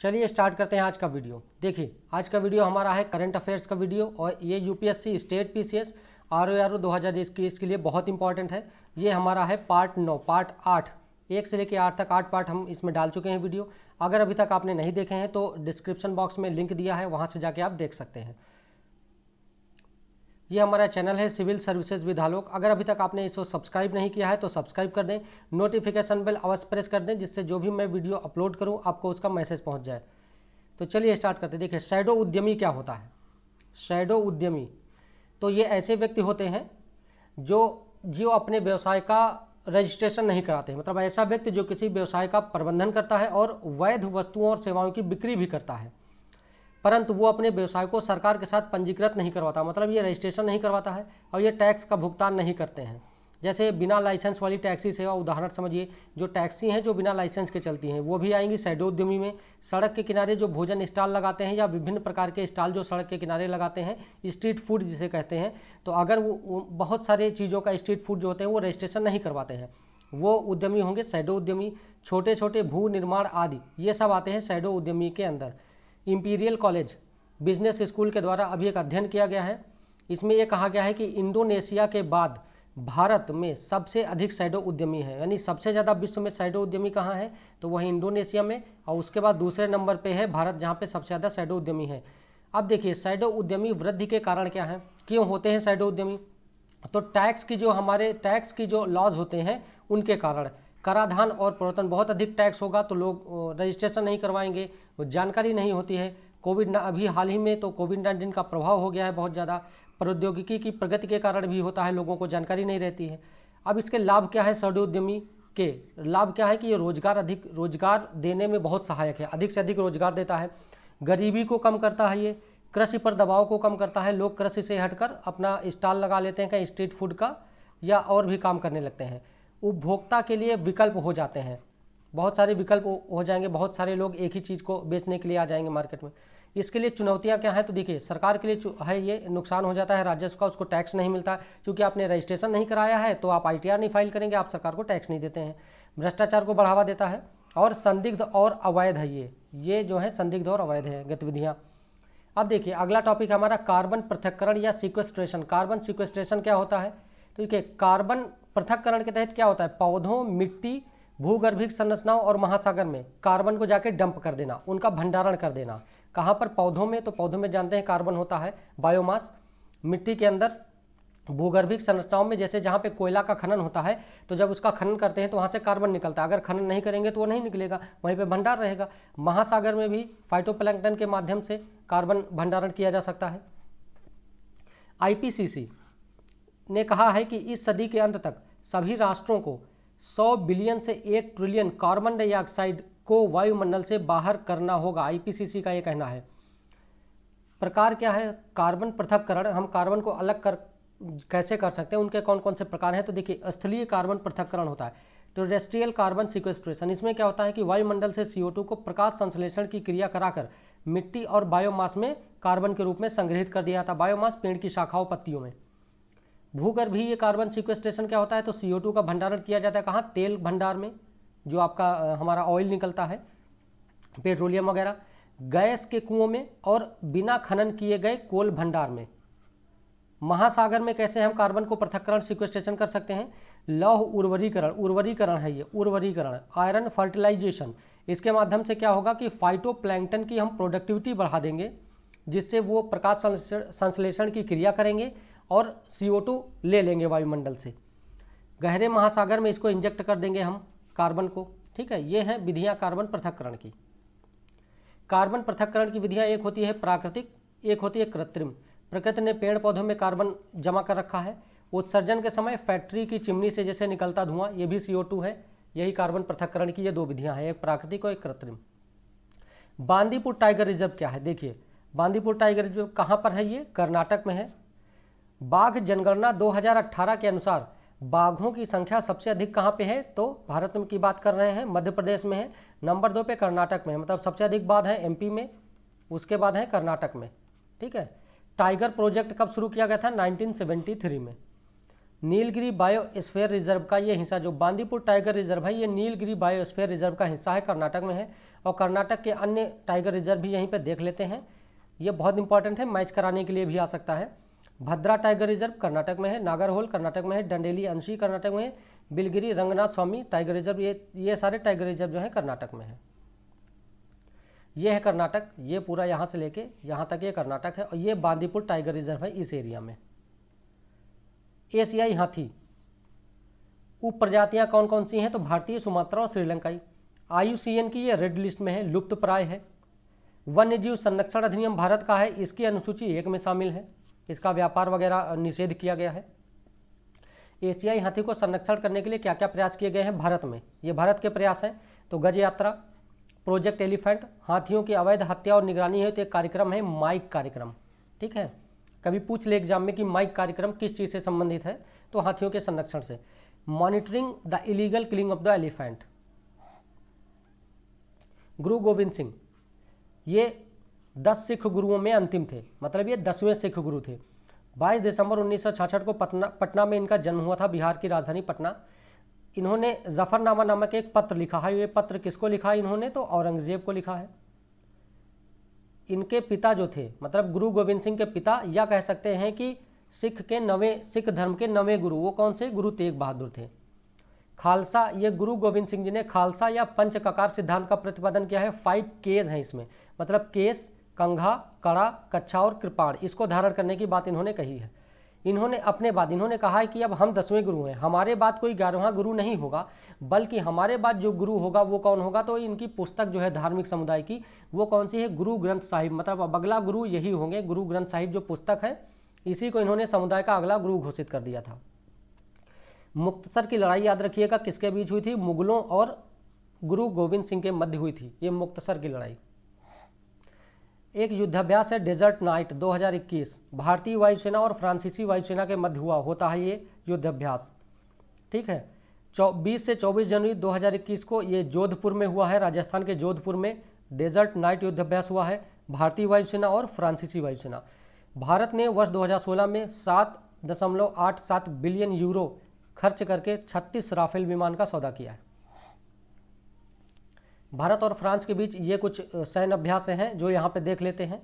चलिए स्टार्ट करते हैं आज का वीडियो। देखिए आज का वीडियो हमारा है करंट अफेयर्स का वीडियो और ये यूपीएससी स्टेट पीसीएस आरओ 2021 के लिए बहुत इंपॉर्टेंट है। ये हमारा है पार्ट 9 पार्ट 8 1 से लेकर 8 तक 8 पार्ट हम इसमें डाल चुके हैं वीडियो। अगर अभी तक आपने नहीं देखे हैं तो डिस्क्रिप्शन बॉक्स में लिंक दिया है, वहाँ से जाके आप देख सकते हैं। ये हमारा चैनल है सिविल सर्विसेज विद आलोक। अगर अभी तक आपने इसको सब्सक्राइब नहीं किया है तो सब्सक्राइब कर दें, नोटिफिकेशन बेल अवश्य प्रेस कर दें, जिससे जो भी मैं वीडियो अपलोड करूं आपको उसका मैसेज पहुंच जाए। तो चलिए स्टार्ट करते हैं। देखिए शैडो उद्यमी क्या होता है। शैडो उद्यमी तो ये ऐसे व्यक्ति होते हैं जो अपने व्यवसाय का रजिस्ट्रेशन नहीं कराते, मतलब ऐसा व्यक्ति जो किसी व्यवसाय का प्रबंधन करता है और वैध वस्तुओं और सेवाओं की बिक्री भी करता है, परंतु वो अपने व्यवसाय को सरकार के साथ पंजीकृत नहीं करवाता, मतलब ये रजिस्ट्रेशन नहीं करवाता है और ये टैक्स का भुगतान नहीं करते हैं। जैसे बिना लाइसेंस वाली टैक्सी सेवा, उदाहरण समझिए, जो टैक्सी हैं जो बिना लाइसेंस के चलती हैं वो भी आएंगी शैडो उद्यमी में। सड़क के किनारे जो भोजन स्टॉल लगाते हैं या विभिन्न प्रकार के स्टॉल जो सड़क के किनारे लगाते हैं, स्ट्रीट फूड जिसे कहते हैं, तो अगर वो बहुत सारे चीज़ों का स्ट्रीट फूड जो होते हैं वो रजिस्ट्रेशन नहीं करवाते हैं, वो उद्यमी होंगे शैडो उद्यमी। छोटे छोटे भू निर्माण आदि ये सब आते हैं शैडो उद्यमी के अंदर। इंपीरियल कॉलेज बिजनेस स्कूल के द्वारा अभी एक अध्ययन किया गया है, इसमें यह कहा गया है कि इंडोनेशिया के बाद भारत में सबसे अधिक शैडो उद्यमी है, यानी सबसे ज़्यादा विश्व में शैडो उद्यमी कहाँ है तो वही इंडोनेशिया में, और उसके बाद दूसरे नंबर पे है भारत, जहाँ पे सबसे ज़्यादा शैडो उद्यमी है। अब देखिए शैडो उद्यमी वृद्धि के कारण क्या है, क्यों होते हैं शैडो उद्यमी, तो टैक्स की जो लॉज होते हैं उनके कारण। कराधान और प्रवर्तन, बहुत अधिक टैक्स होगा तो लोग रजिस्ट्रेशन नहीं करवाएंगे, जानकारी नहीं होती है। अभी हाल ही में तो कोविड-19 का प्रभाव हो गया है बहुत ज़्यादा, प्रौद्योगिकी की प्रगति के कारण भी होता है, लोगों को जानकारी नहीं रहती है। अब इसके लाभ क्या है, शैडो उद्यमी के लाभ क्या है कि ये रोजगार देने में बहुत सहायक है, अधिक से अधिक रोजगार देता है, गरीबी को कम करता है, ये कृषि पर दबाव को कम करता है, लोग कृषि से हटकर अपना स्टॉल लगा लेते हैं कहीं स्ट्रीट फूड का या और भी काम करने लगते हैं। उपभोक्ता के लिए विकल्प हो जाते हैं, बहुत सारे विकल्प हो जाएंगे, बहुत सारे लोग एक ही चीज़ को बेचने के लिए आ जाएंगे मार्केट में। इसके लिए चुनौतियां क्या हैं, तो देखिए सरकार के लिए है ये नुकसान हो जाता है राजस्व का, उसको टैक्स नहीं मिलता क्योंकि आपने रजिस्ट्रेशन नहीं कराया है, तो आप आईटीआर नहीं फाइल करेंगे, आप सरकार को टैक्स नहीं देते हैं। भ्रष्टाचार को बढ़ावा देता है और संदिग्ध और अवैध है ये जो है संदिग्ध और अवैध है गतिविधियाँ। अब देखिए अगला टॉपिक हमारा कार्बन पृथक्करण या सिक्वेस्ट्रेशन। कार्बन सिक्वेस्ट्रेशन क्या होता है, तो देखिए कार्बन पृथक्करण के तहत क्या होता है, पौधों, मिट्टी, भूगर्भिक संरचनाओं और महासागर में कार्बन को जाके डंप कर देना, उनका भंडारण कर देना। कहाँ पर, पौधों में, तो पौधों में जानते हैं कार्बन होता है बायोमास। मिट्टी के अंदर, भूगर्भिक संरचनाओं में, जैसे जहाँ पे कोयला का खनन होता है तो जब उसका खनन करते हैं तो वहाँ से कार्बन निकलता है, अगर खनन नहीं करेंगे तो वो नहीं निकलेगा, वहीं पे भंडार रहेगा। महासागर में भी फाइटोप्लैंक्टन के माध्यम से कार्बन भंडारण किया जा सकता है। आईपीसीसी ने कहा है कि इस सदी के अंत तक सभी राष्ट्रों को 100 बिलियन से 1 ट्रिलियन कार्बन डाइऑक्साइड को वायुमंडल से बाहर करना होगा, आईपीसीसी का ये कहना है। प्रकार क्या है, कार्बन पृथक्करण, हम कार्बन को अलग कैसे कर सकते हैं, उनके कौन कौन से प्रकार हैं, तो देखिए स्थलीय कार्बन पृथक्करण होता है, टेरेस्ट्रियल कार्बन सिक्वेस्ट्रेशन। इसमें क्या होता है कि वायुमंडल से CO2 को प्रकाश संश्लेषण की क्रिया कराकर मिट्टी और बायोमास में कार्बन के रूप में संग्रहित कर दिया जाता है, बायोमास पेड़ की शाखाओं पत्तियों में। भूगर्भीय कार्बन सिक्वेस्ट्रेशन क्या होता है, तो CO2 का भंडारण किया जाता है कहाँ, तेल भंडार में, जो आपका हमारा ऑयल निकलता है, पेट्रोलियम वगैरह, गैस के कुओं में और बिना खनन किए गए कोल भंडार में। महासागर में कैसे हम कार्बन को पृथक्करण सिक्वेस्ट्रेशन कर सकते हैं, लौह उर्वरीकरण है ये, उर्वरीकरण, आयरन फर्टिलाइजेशन, इसके माध्यम से क्या होगा कि फाइटोप्लैंक्टन की हम प्रोडक्टिविटी बढ़ा देंगे, जिससे वो प्रकाश संश्लेषण की क्रिया करेंगे और CO2 ले लेंगे वायुमंडल से। गहरे महासागर में इसको इंजेक्ट कर देंगे हम कार्बन को, ठीक है। ये हैं विधियां कार्बन पृथक्करण की। कार्बन पृथक्करण की विधियां एक होती है प्राकृतिक, एक होती है कृत्रिम। प्रकृति ने पेड़ पौधों में कार्बन जमा कर रखा है, उत्सर्जन के समय फैक्ट्री की चिमनी से जैसे निकलता धुआं, ये भी CO2 है, यही कार्बन पृथक्करण की ये दो विधियां हैं, एक प्राकृतिक और एक कृत्रिम। बांदीपुर टाइगर रिजर्व क्या है, देखिए बांदीपुर टाइगर रिजर्व कहाँ पर है, ये कर्नाटक में है। बाघ जनगणना 2018 के अनुसार बाघों की संख्या सबसे अधिक कहाँ पे है, तो भारत में की बात कर रहे हैं, मध्य प्रदेश में है, नंबर 2 पे कर्नाटक में है, मतलब सबसे अधिक बाघ है MP में, उसके बाद है कर्नाटक में, ठीक है। टाइगर प्रोजेक्ट कब शुरू किया गया था, 1973 में। नीलगिरी बायोस्फीयर रिजर्व का ये हिस्सा, जो बांदीपुर टाइगर रिजर्व है, ये नीलगिरी बायोस्फीयर रिजर्व का हिस्सा है, कर्नाटक में है। और कर्नाटक के अन्य टाइगर रिजर्व भी यहीं पे देख लेते हैं, ये बहुत इंपॉर्टेंट है, मैच कराने के लिए भी आ सकता है। भद्रा टाइगर रिजर्व कर्नाटक में है, नागरहोल कर्नाटक में है, डंडेली अंशी कर्नाटक में है, बिलगिरी रंगनाथ स्वामी टाइगर रिजर्व, ये सारे टाइगर रिजर्व जो है कर्नाटक में है। ये है कर्नाटक, ये पूरा यहाँ से लेके यहाँ तक ये कर्नाटक है। और ये बांदीपुर टाइगर रिजर्व है इस एरिया में। एशियाई हाथी उप प्रजातियाँ कौन कौन सी हैं? तो भारतीय, सुमात्रा और श्रीलंकाई। IUCN की ये रेड लिस्ट में है, लुप्त प्राय है। वन्य जीव संरक्षण अधिनियम भारत का है, इसकी अनुसूची 1 में शामिल है, इसका व्यापार वगैरह निषेध किया गया है। एशियाई हाथी को संरक्षण करने के लिए क्या क्या प्रयास किए गए हैं भारत में? ये भारत के प्रयास हैं। तो गज यात्रा, प्रोजेक्ट एलिफेंट, हाथियों की अवैध हत्या और निगरानी है, तो एक कार्यक्रम है माइक कार्यक्रम। ठीक है, कभी पूछ ले एग्जाम में कि माइक कार्यक्रम किस चीज़ से संबंधित है, तो हाथियों के संरक्षण से। Monitoring the illegal killing of the elephant. गुरु गोविंद सिंह ये 10 सिख गुरुओं में अंतिम थे, मतलब ये 10वें सिख गुरु थे। 22 दिसंबर 1966 को पटना में इनका जन्म हुआ था, बिहार की राजधानी पटना। इन्होंने जफरनामा नामक एक पत्र लिखा है। ये पत्र किसको लिखा है इन्होंने? तो औरंगजेब को लिखा है। इनके पिता जो थे, मतलब गुरु गोविंद सिंह के पिता, या कह सकते हैं कि सिख धर्म के 9वें गुरु, वो कौन से? गुरु तेग बहादुर थे। खालसा, ये गुरु गोविंद सिंह जी ने खालसा या पंच ककार सिद्धांत का प्रतिपादन किया है। 5 केस हैं इसमें, मतलब केस, कंघा, कड़ा, कच्छा और कृपाण, इसको धारण करने की बात इन्होंने कही है। इन्होंने अपने बाद इन्होंने कहा है कि अब हम 10वें गुरु हैं, हमारे बाद कोई 11वां गुरु नहीं होगा, बल्कि हमारे बाद जो गुरु होगा वो कौन होगा? तो इनकी पुस्तक जो है धार्मिक समुदाय की, वो कौन सी है? गुरु ग्रंथ साहिब, मतलब अब अगला गुरु यही होंगे। गुरु ग्रंथ साहिब जो पुस्तक है, इसी को इन्होंने समुदाय का अगला गुरु घोषित कर दिया था। मुक्तसर की लड़ाई याद रखिएगा किसके बीच हुई थी? मुगलों और गुरु गोविंद सिंह के मध्य हुई थी ये मुक्तसर की लड़ाई। एक युद्धाभ्यास है डेजर्ट नाइट 2021, भारतीय वायुसेना और फ्रांसीसी वायुसेना के मध्य होता है ये युद्धाभ्यास। ठीक है, 20 से 24 जनवरी 2021 को ये जोधपुर में हुआ है, राजस्थान के जोधपुर में डेजर्ट नाइट युद्धाभ्यास हुआ है, भारतीय वायुसेना और फ्रांसीसी वायुसेना। भारत ने वर्ष 2016 में 7.87 बिलियन यूरो खर्च करके 36 राफेल विमान का सौदा किया है। भारत और फ्रांस के बीच ये कुछ सैन्य अभ्यास हैं जो यहाँ पे देख लेते हैं।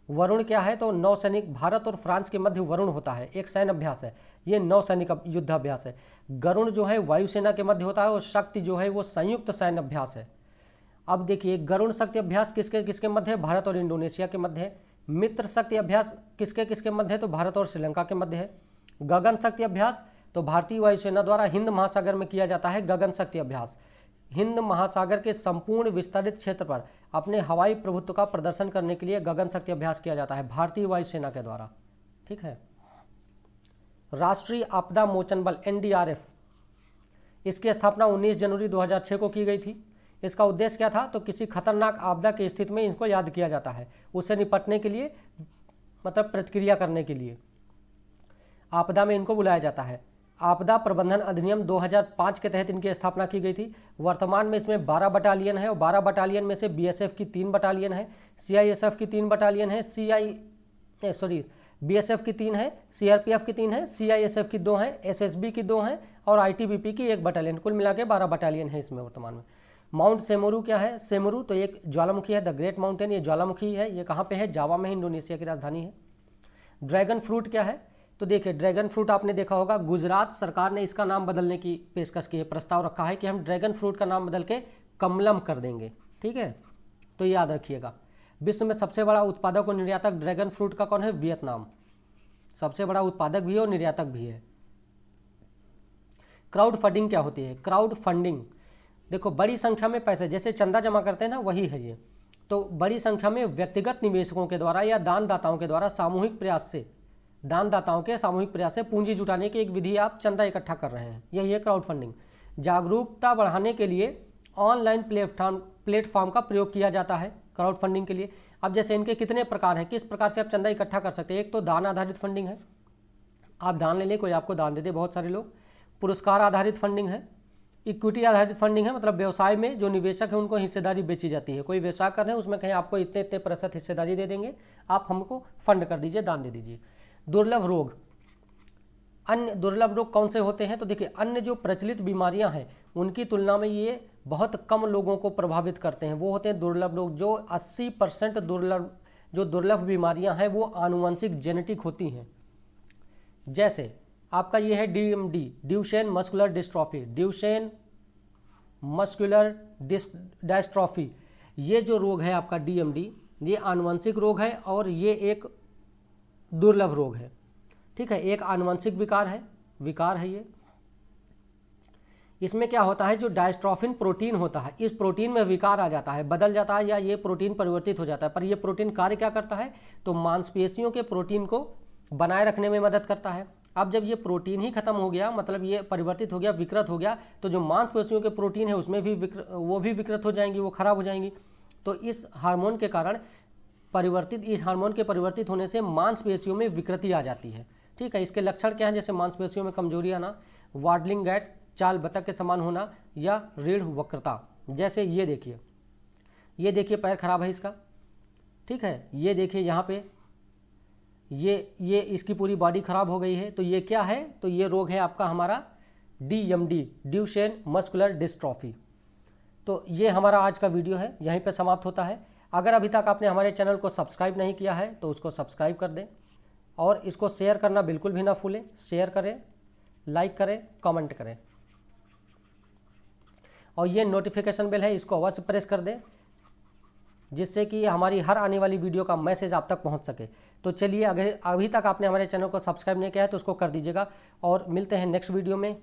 वरुण क्या है? तो नौसैनिक, भारत और फ्रांस के मध्य वरुण होता है, एक सैन्य अभ्यास है, ये नौसैनिक युद्धाभ्यास है। गरुण जो है वायुसेना के मध्य होता है, और शक्ति जो है वो संयुक्त सैन्य अभ्यास है। अब देखिए, गरुण शक्ति अभ्यास किसके किसके मध्य है? भारत और इंडोनेशिया के मध्य है। मित्र शक्ति अभ्यास किसके किसके मध्य है? तो भारत और श्रीलंका के मध्य है। गगन शक्ति अभ्यास तो भारतीय वायुसेना द्वारा हिंद महासागर में किया जाता है गगन शक्ति अभ्यास। हिंद महासागर के संपूर्ण विस्तारित क्षेत्र पर अपने हवाई प्रभुत्व का प्रदर्शन करने के लिए गगन शक्ति अभ्यास किया जाता है भारतीय वायुसेना के द्वारा। ठीक है, राष्ट्रीय आपदा मोचन बल NDRF, इसकी स्थापना 19 जनवरी 2006 को की गई थी। इसका उद्देश्य क्या था? तो किसी खतरनाक आपदा की स्थिति में इसको याद किया जाता है, उससे निपटने के लिए, मतलब प्रतिक्रिया करने के लिए आपदा में इनको बुलाया जाता है। आपदा प्रबंधन अधिनियम 2005 के तहत इनकी स्थापना की गई थी। वर्तमान में इसमें 12 बटालियन है, और 12 बटालियन में से BSF की 3 बटालियन है, CISF की 3 बटालियन है, BSF की 3 है, CRPF की 3 है, CISF की 2 है, SSB की 2 है, और ITBP की 1 बटालियन, कुल मिला के 12 बटालियन है इसमें वर्तमान में। माउंट सेमोरू क्या है? सेमोरू तो एक ज्वालामुखी है, द ग्रेट माउंटेन, ये ज्वालामुखी है। ये कहाँ पे है? जावा में, इंडोनेशिया की राजधानी है। ड्रैगन फ्रूट क्या है? तो देखिए, ड्रैगन फ्रूट आपने देखा होगा, गुजरात सरकार ने इसका नाम बदलने की पेशकश की है, प्रस्ताव रखा है कि हम ड्रैगन फ्रूट का नाम बदल के कमलम कर देंगे। ठीक है, तो याद रखिएगा। विश्व में सबसे बड़ा उत्पादक और निर्यातक ड्रैगन फ्रूट का कौन है? वियतनाम सबसे बड़ा उत्पादक भी है और निर्यातक भी है। क्राउड फंडिंग क्या होती है? क्राउड फंडिंग देखो, बड़ी संख्या में पैसे, जैसे चंदा जमा करते हैं ना, वही है ये। तो बड़ी संख्या में व्यक्तिगत निवेशकों के द्वारा या दानदाताओं के द्वारा सामूहिक प्रयास से, दानदाताओं के सामूहिक प्रयास से पूंजी जुटाने की एक विधि, आप चंदा इकट्ठा कर रहे हैं, यही है क्राउड फंडिंग। जागरूकता बढ़ाने के लिए ऑनलाइन प्लेटफॉर्म का प्रयोग किया जाता है क्राउड फंडिंग के लिए। अब जैसे इनके कितने प्रकार हैं, किस प्रकार से आप चंदा इकट्ठा कर सकते हैं? एक तो दान आधारित फंडिंग है, आप दान ले लें, कोई आपको दान दे दे, बहुत सारे लोग। पुरस्कार आधारित फंडिंग है। इक्विटी आधारित फंडिंग है, मतलब व्यवसाय में जो निवेशक है उनको हिस्सेदारी बेची जाती है। कोई व्यवसाय कर रहे हैं, उसमें कहीं आपको इतने इतने % हिस्सेदारी दे देंगे, आप हमको फंड कर दीजिए, दान दे दीजिए। दुर्लभ रोग, अन्य दुर्लभ रोग कौन से होते हैं? तो देखिए, अन्य जो प्रचलित बीमारियां हैं उनकी तुलना में ये बहुत कम लोगों को प्रभावित करते हैं। वो होते हैं दुर्लभ रोग। जो 80% दुर्लभ बीमारियां हैं वो आनुवंशिक जेनेटिक होती हैं। जैसे आपका ये है DMD, Duchenne muscular dystrophy, Duchenne muscular dystrophy. ये जो रोग है आपका DMD, ये आनुवंशिक रोग है और ये एक दुर्लभ रोग है। ठीक है, एक आनुवंशिक विकार है ये। इसमें क्या होता है, जो डायस्ट्रोफिन प्रोटीन होता है, इस प्रोटीन में विकार आ जाता है, बदल जाता है, या ये प्रोटीन परिवर्तित हो जाता है। पर ये प्रोटीन कार्य क्या करता है? तो मांसपेशियों के प्रोटीन को बनाए रखने में मदद करता है। अब जब ये प्रोटीन ही खत्म हो गया, मतलब ये परिवर्तित हो गया, विकृत हो गया, तो जो मांसपेशियों के प्रोटीन है उसमें भी वो भी विकृत हो जाएंगी, वो खराब हो जाएंगी। तो इस हार्मोन के कारण इस हार्मोन के परिवर्तित होने से मांसपेशियों में विकृति आ जाती है। ठीक है, इसके लक्षण क्या हैं? जैसे मांसपेशियों में कमजोरी आना, वाडलिंग गैट, चाल बतख के समान होना, या रीढ़ वक्रता। जैसे ये देखिए पैर खराब है इसका। ठीक है, ये देखिए यहाँ पे ये इसकी पूरी बॉडी खराब हो गई है। तो ये क्या है? तो ये रोग है आपका हमारा DMD, ड्यूशेन मस्कुलर डिस्ट्रॉफी। तो ये हमारा आज का वीडियो है, यहीं पे समाप्त होता है। अगर अभी तक आपने हमारे चैनल को सब्सक्राइब नहीं किया है तो उसको सब्सक्राइब कर दें और इसको शेयर करना बिल्कुल भी ना भूलें। शेयर करें, लाइक करें, कमेंट करें और ये नोटिफिकेशन बेल है, इसको अवश्य प्रेस कर दें जिससे कि हमारी हर आने वाली वीडियो का मैसेज आप तक पहुंच सके। तो चलिए, अगर अभी तक आपने हमारे चैनल को सब्सक्राइब नहीं किया है तो उसको कर दीजिएगा और मिलते हैं नेक्स्ट वीडियो में।